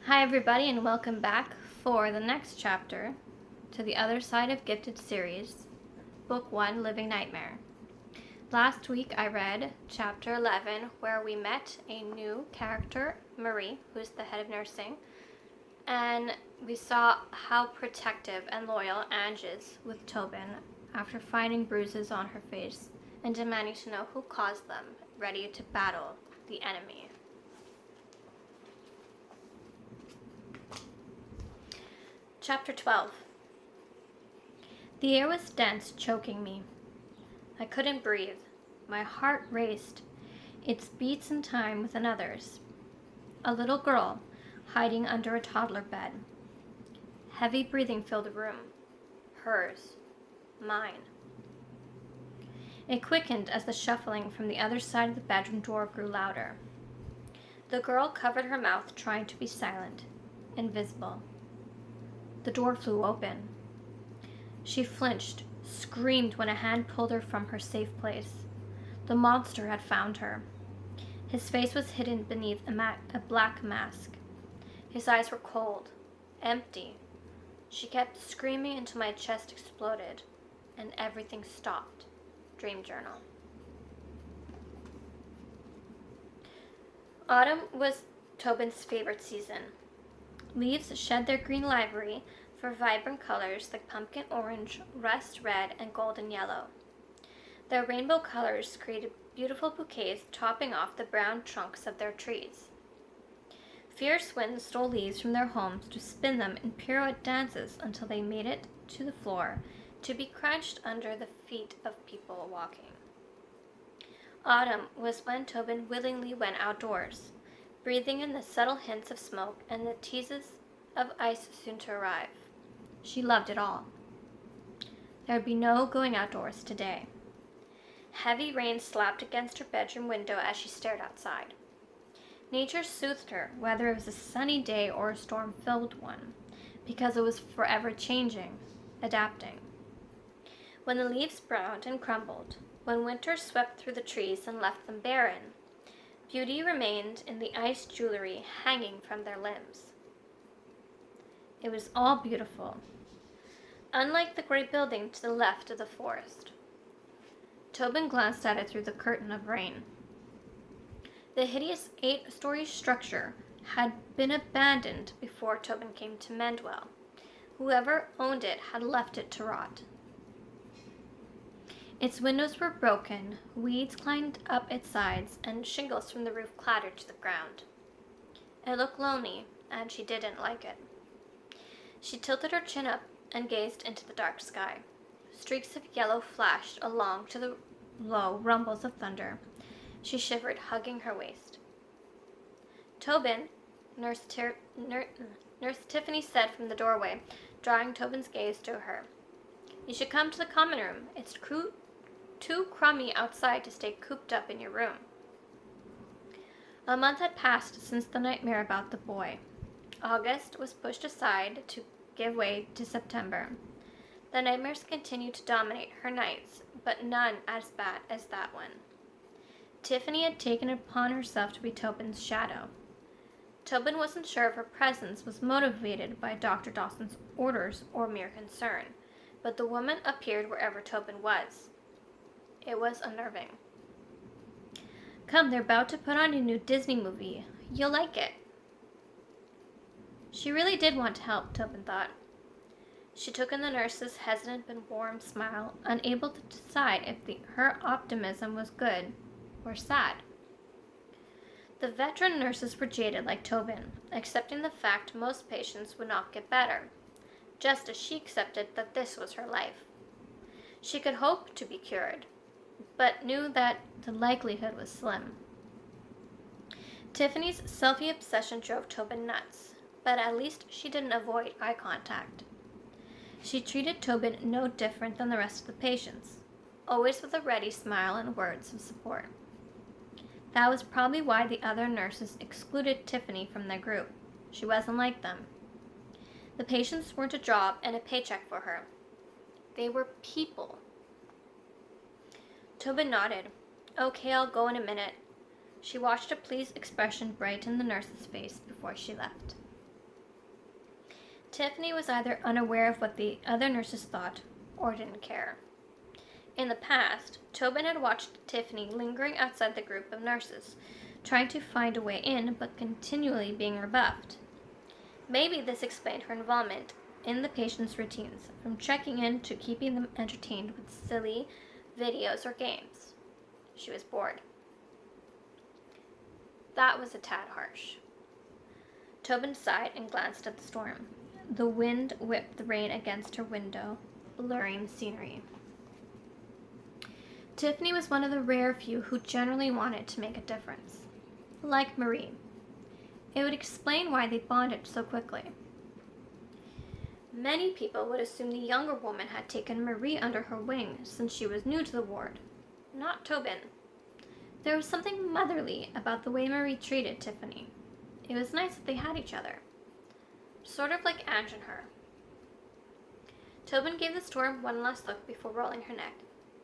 Hi, everybody, and welcome back for the next chapter to the Other Side of Gifted series, Book 1, Living Nightmare. Last week I read chapter 11, where we met a new character, Marie, who's the head of nursing, and we saw how protective and loyal Ange is with Tobin after finding bruises on her face and demanding to know who caused them, ready to battle the enemy. Chapter 12. The air was dense, choking me. I couldn't breathe. My heart raced, its beats in time with another's. A little girl, hiding under a toddler bed. Heavy breathing filled the room. Hers. Mine. It quickened as the shuffling from the other side of the bedroom door grew louder. The girl covered her mouth, trying to be silent, invisible. The door flew open. She flinched, screamed when a hand pulled her from her safe place. The monster had found her. His face was hidden beneath a black mask. His eyes were cold, empty. She kept screaming until my chest exploded, and everything stopped. Dream Journal. Autumn was Tobin's favorite season. Leaves shed their green livery for vibrant colors like pumpkin orange, rust red, and golden yellow. Their rainbow colors created beautiful bouquets topping off the brown trunks of their trees. Fierce winds stole leaves from their homes to spin them in pirouette dances until they made it to the floor to be crunched under the feet of people walking. Autumn was when Tobin willingly went outdoors, breathing in the subtle hints of smoke and the teases of ice soon to arrive. She loved it all. There would be no going outdoors today. Heavy rain slapped against her bedroom window as she stared outside. Nature soothed her, whether it was a sunny day or a storm-filled one, because it was forever changing, adapting. When the leaves browned and crumbled, when winter swept through the trees and left them barren, beauty remained in the ice jewelry hanging from their limbs. It was all beautiful, unlike the great building to the left of the forest. Tobin glanced at it through the curtain of rain. The hideous 8-story structure had been abandoned before Tobin came to Mendwell. Whoever owned it had left it to rot. Its windows were broken, weeds climbed up its sides, and shingles from the roof clattered to the ground. It looked lonely, and she didn't like it. She tilted her chin up and gazed into the dark sky. Streaks of yellow flashed along to the low rumbles of thunder. She shivered, hugging her waist. Tobin, Nurse Tiffany said from the doorway, drawing Tobin's gaze to her. You should come to the common room. It's too crummy outside to stay cooped up in your room. A month had passed since the nightmare about the boy. August was pushed aside to give way to September. The nightmares continued to dominate her nights, but none as bad as that one. Tiffany had taken it upon herself to be Tobin's shadow. Tobin wasn't sure if her presence was motivated by Dr. Dawson's orders or mere concern, but the woman appeared wherever Tobin was. It was unnerving. Come, they're about to put on a new Disney movie. You'll like it. She really did want to help, Tobin thought. She took in the nurse's hesitant but warm smile, unable to decide if her optimism was good or sad. The veteran nurses were jaded like Tobin, accepting the fact most patients would not get better, just as she accepted that this was her life. She could hope to be cured, but knew that the likelihood was slim. Tiffany's selfie obsession drove Tobin nuts, but at least she didn't avoid eye contact. She treated Tobin no different than the rest of the patients, always with a ready smile and words of support. That was probably why the other nurses excluded Tiffany from their group. She wasn't like them. The patients weren't a job and a paycheck for her. They were people. Tobin nodded. Okay, I'll go in a minute. She watched a pleased expression brighten the nurse's face before she left. Tiffany was either unaware of what the other nurses thought or didn't care. In the past, Tobin had watched Tiffany lingering outside the group of nurses, trying to find a way in but continually being rebuffed. Maybe this explained her involvement in the patients' routines, from checking in to keeping them entertained with silly videos or games. She was bored. That was a tad harsh. Tobin sighed and glanced at the storm. The wind whipped the rain against her window, blurring the scenery. Tiffany was one of the rare few who generally wanted to make a difference. Like Marie. It would explain why they bonded so quickly. Many people would assume the younger woman had taken Marie under her wing since she was new to the ward. Not Tobin. There was something motherly about the way Marie treated Tiffany. It was nice that they had each other. Sort of like Ange and her. Tobin gave the storm one last look before rolling her neck.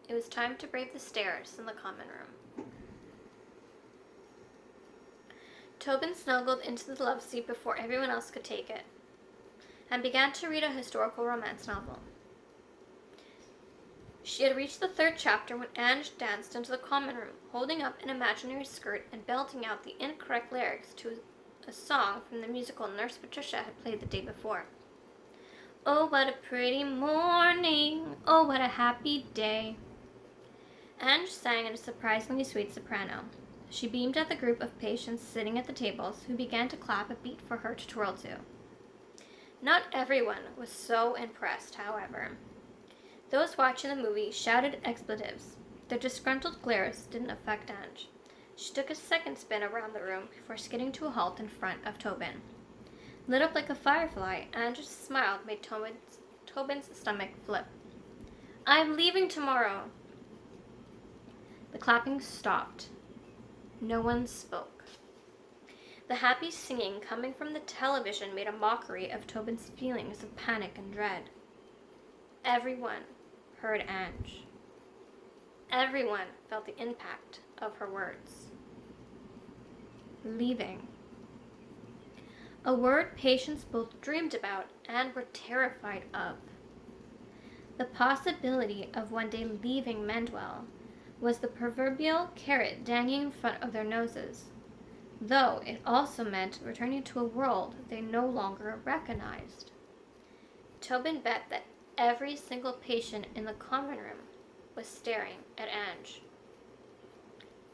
It was time to brave the stairs in the common room. Tobin snuggled into the love seat before everyone else could take it, and began to read a historical romance novel. She had reached the 3rd chapter when Ange danced into the common room, holding up an imaginary skirt and belting out the incorrect lyrics to a song from the musical Nurse Patricia had played the day before. Oh, what a pretty morning! Oh, what a happy day! Ange sang in a surprisingly sweet soprano. She beamed at the group of patients sitting at the tables, who began to clap a beat for her to twirl to. Not everyone was so impressed, however. Those watching the movie shouted expletives. Their disgruntled glares didn't affect Ange. She took a second spin around the room before skidding to a halt in front of Tobin. Lit up like a firefly, Ange's smile made Tobin's stomach flip. I'm leaving tomorrow. The clapping stopped. No one spoke. The happy singing coming from the television made a mockery of Tobin's feelings of panic and dread. Everyone heard Ange. Everyone felt the impact of her words. Leaving. A word patients both dreamed about and were terrified of. The possibility of one day leaving Mendwell was the proverbial carrot dangling in front of their noses, though it also meant returning to a world they no longer recognized. Tobin bet that every single patient in the common room was staring at Ange.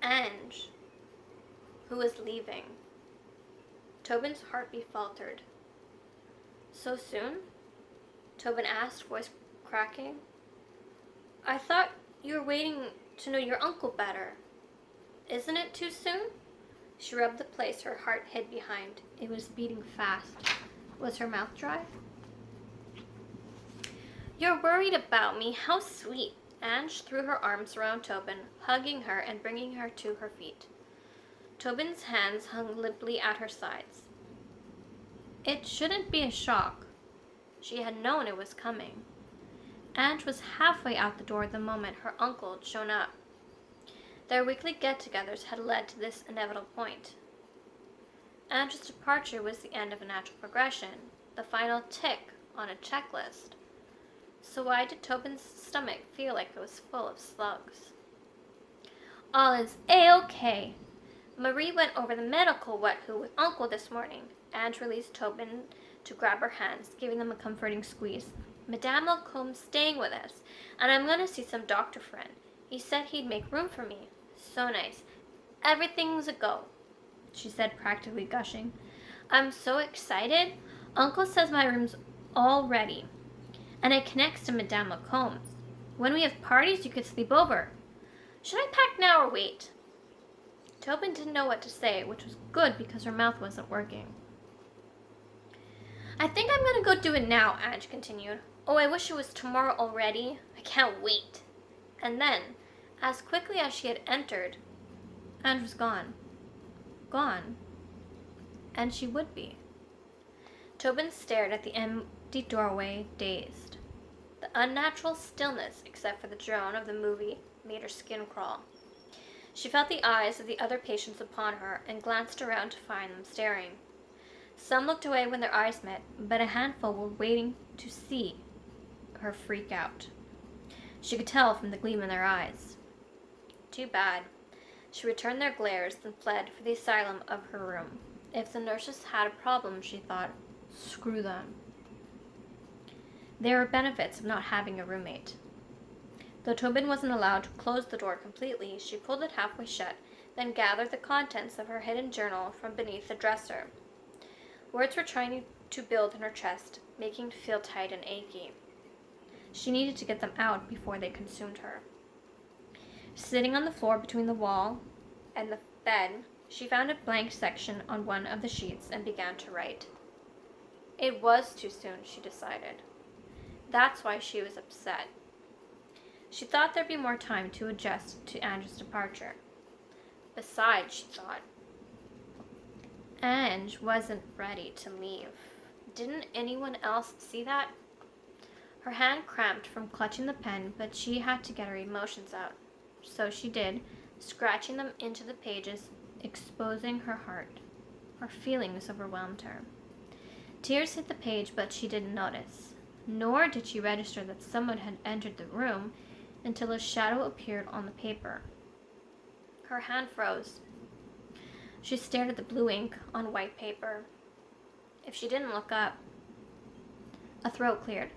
Ange, who was leaving. Tobin's heartbeat faltered. So soon? Tobin asked, voice cracking. I thought you were waiting to know your uncle better. Isn't it too soon? She rubbed the place her heart hid behind. It was beating fast. Was her mouth dry? You're worried about me. How sweet. Ange threw her arms around Tobin, hugging her and bringing her to her feet. Tobin's hands hung limply at her sides. It shouldn't be a shock. She had known it was coming. Ange was halfway out the door the moment her uncle had shown up. Their weekly get-togethers had led to this inevitable point. Ange's departure was the end of a natural progression, the final tick on a checklist. So why did Tobin's stomach feel like it was full of slugs? All is A-OK. Marie went over the medical what-who with Uncle this morning. Ange released Tobin to grab her hands, giving them a comforting squeeze. Madame Malcolm's staying with us, and I'm going to see some doctor friend. He said he'd make room for me. So nice. Everything's a go, she said, practically gushing. I'm so excited. Uncle says my room's all ready, and it connects to Madame Malcolm's. When we have parties, you could sleep over. Should I pack now or wait? Tobin didn't know what to say, which was good because her mouth wasn't working. I think I'm going to go do it now, Ange continued. Oh, I wish it was tomorrow already. I can't wait. And then, as quickly as she had entered, Ange was gone. Gone. And she would be. Tobin stared at the empty doorway, dazed. The unnatural stillness, except for the drone of the movie, made her skin crawl. She felt the eyes of the other patients upon her and glanced around to find them staring. Some looked away when their eyes met, but a handful were waiting to see her freak out. She could tell from the gleam in their eyes. Too bad. She returned their glares, then fled for the asylum of her room. If the nurses had a problem, she thought, screw them. There were benefits of not having a roommate. Though Tobin wasn't allowed to close the door completely, she pulled it halfway shut, then gathered the contents of her hidden journal from beneath the dresser. Words were trying to build in her chest, making it feel tight and achy. She needed to get them out before they consumed her. Sitting on the floor between the wall and the bed, she found a blank section on one of the sheets and began to write. It was too soon, she decided. That's why she was upset. She thought there'd be more time to adjust to Ange's departure. Besides, she thought, Ange wasn't ready to leave. Didn't anyone else see that? Her hand cramped from clutching the pen, but she had to get her emotions out. So she did, scratching them into the pages, exposing her heart. Her feelings overwhelmed her. Tears hit the page, but she didn't notice. Nor did she register that someone had entered the room until a shadow appeared on the paper. Her hand froze. She stared at the blue ink on white paper. If she didn't look up, a throat cleared.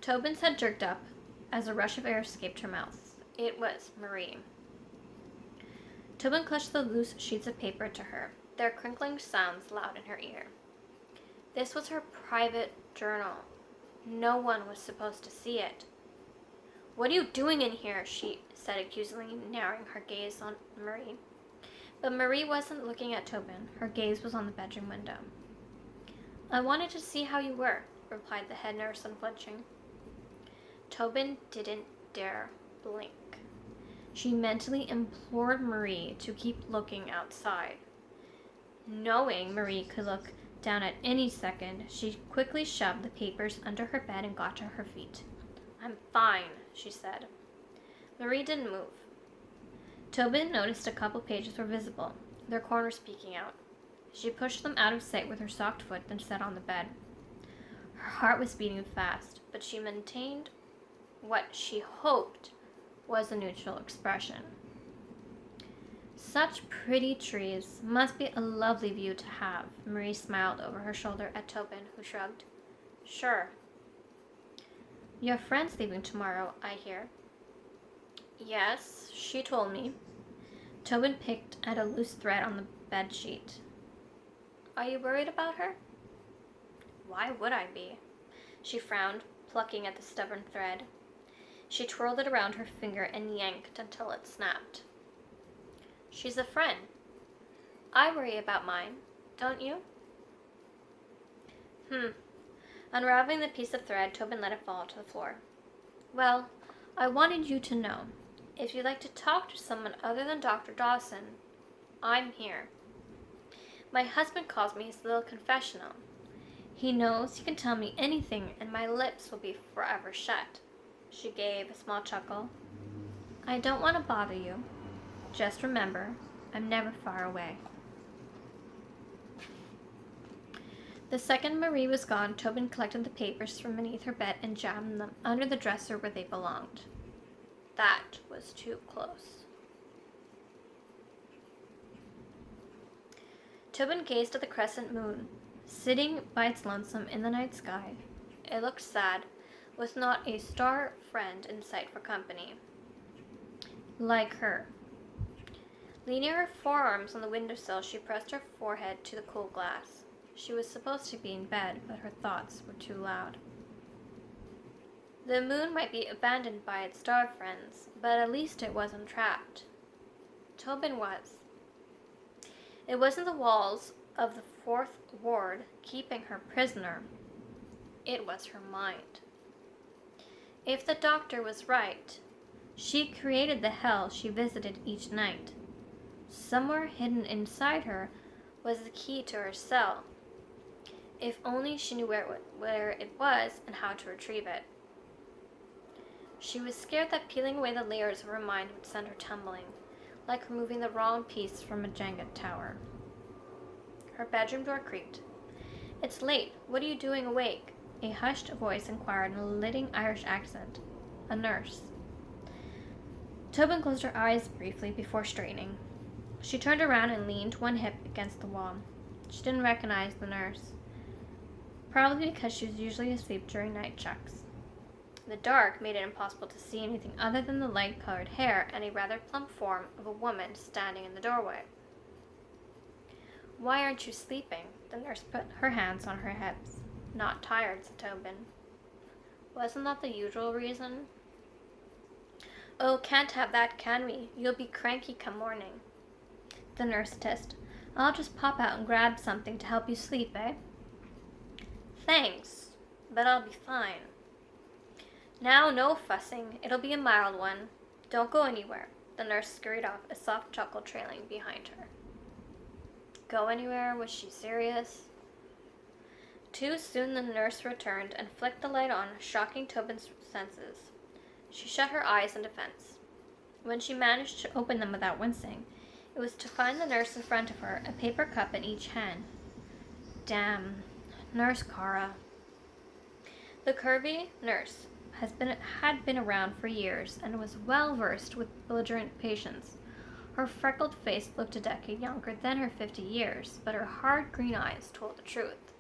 Tobin's head jerked up as a rush of air escaped her mouth. It was Marie. Tobin clutched the loose sheets of paper to her, their crinkling sounds loud in her ear. This was her private journal. No one was supposed to see it. What are you doing in here? She said accusingly, narrowing her gaze on Marie. But Marie wasn't looking at Tobin. Her gaze was on the bedroom window. I wanted to see how you were, replied the head nurse, unflinching. Tobin didn't dare blink. She mentally implored Marie to keep looking outside. Knowing Marie could look down at any second, she quickly shoved the papers under her bed and got to her feet. I'm fine, she said. Marie didn't move. Tobin noticed a couple pages were visible, their corners peeking out. She pushed them out of sight with her socked foot, then sat on the bed. Her heart was beating fast, but she maintained what she hoped was a neutral expression. Such pretty trees. Must be a lovely view to have. Marie smiled over her shoulder at Tobin, who shrugged. Sure. Your friend's leaving tomorrow, I hear. Yes, she told me. Tobin picked at a loose thread on the bed sheet. Are you worried about her? Why would I be? She frowned, plucking at the stubborn thread. She twirled it around her finger and yanked until it snapped. She's a friend. I worry about mine, don't you? Unraveling the piece of thread, Tobin let it fall to the floor. Well, I wanted you to know. If you'd like to talk to someone other than Dr. Dawson, I'm here. My husband calls me his little confessional. He knows he can tell me anything and my lips will be forever shut. She gave a small chuckle. I don't want to bother you. Just remember, I'm never far away. The second Marie was gone, Tobin collected the papers from beneath her bed and jammed them under the dresser where they belonged. That was too close. Tobin gazed at the crescent moon, sitting by its lonesome in the night sky. It looked sad, with not a star friend in sight for company. Like her. Leaning her forearms on the windowsill, she pressed her forehead to the cool glass. She was supposed to be in bed, but her thoughts were too loud. The moon might be abandoned by its star friends, but at least it wasn't trapped. Tobin was. It wasn't the walls of the Fourth Ward keeping her prisoner. It was her mind. If the doctor was right, she created the hell she visited each night. Somewhere hidden inside her was the key to her cell. If only she knew where it was and how to retrieve it. She was scared that peeling away the layers of her mind would send her tumbling, like removing the wrong piece from a Jenga tower. Her bedroom door creaked. "It's late. What are you doing awake?" A hushed voice inquired in a lilting Irish accent. A nurse. Tobin closed her eyes briefly before straightening. She turned around and leaned one hip against the wall. She didn't recognize the nurse, probably because she was usually asleep during night checks. The dark made it impossible to see anything other than the light-colored hair and a rather plump form of a woman standing in the doorway. "Why aren't you sleeping?" The nurse put her hands on her hips. "Not tired," said Tobin. "Wasn't that the usual reason?" "Oh, can't have that, can we? You'll be cranky come morning." The nurse hissed. "I'll just pop out and grab something to help you sleep, eh?" "Thanks, but I'll be fine." "Now, no fussing. It'll be a mild one. Don't go anywhere." The nurse scurried off, a soft chuckle trailing behind her. Go anywhere? Was she serious? Too soon the nurse returned and flicked the light on, shocking Tobin's senses. She shut her eyes in defense. When she managed to open them without wincing, it was to find the nurse in front of her, a paper cup in each hand. Damn. Nurse Cara. The curvy nurse had been around for years and was well versed with belligerent patients. Her freckled face looked a decade younger than her 50 years, but her hard green eyes told the truth.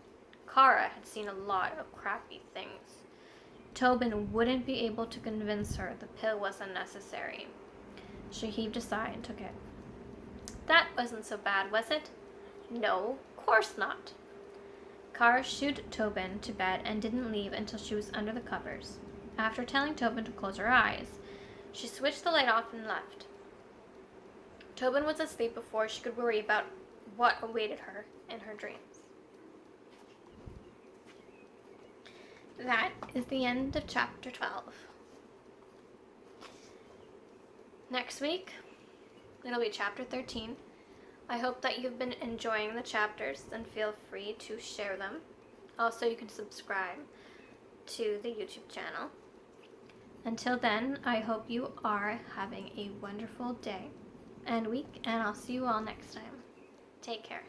Cara had seen a lot of crappy things. Tobin wouldn't be able to convince her the pill was unnecessary. She heaved a sigh and took it. That wasn't so bad, was it? No, course not. Cara shooed Tobin to bed and didn't leave until she was under the covers. After telling Tobin to close her eyes, she switched the light off and left. Tobin was asleep before she could worry about what awaited her in her dreams. That is the end of chapter 12. Next week, it'll be chapter 13. I hope that you've been enjoying the chapters and feel free to share them. Also, you can subscribe to the YouTube channel. Until then, I hope you are having a wonderful day and week, and I'll see you all next time. Take care.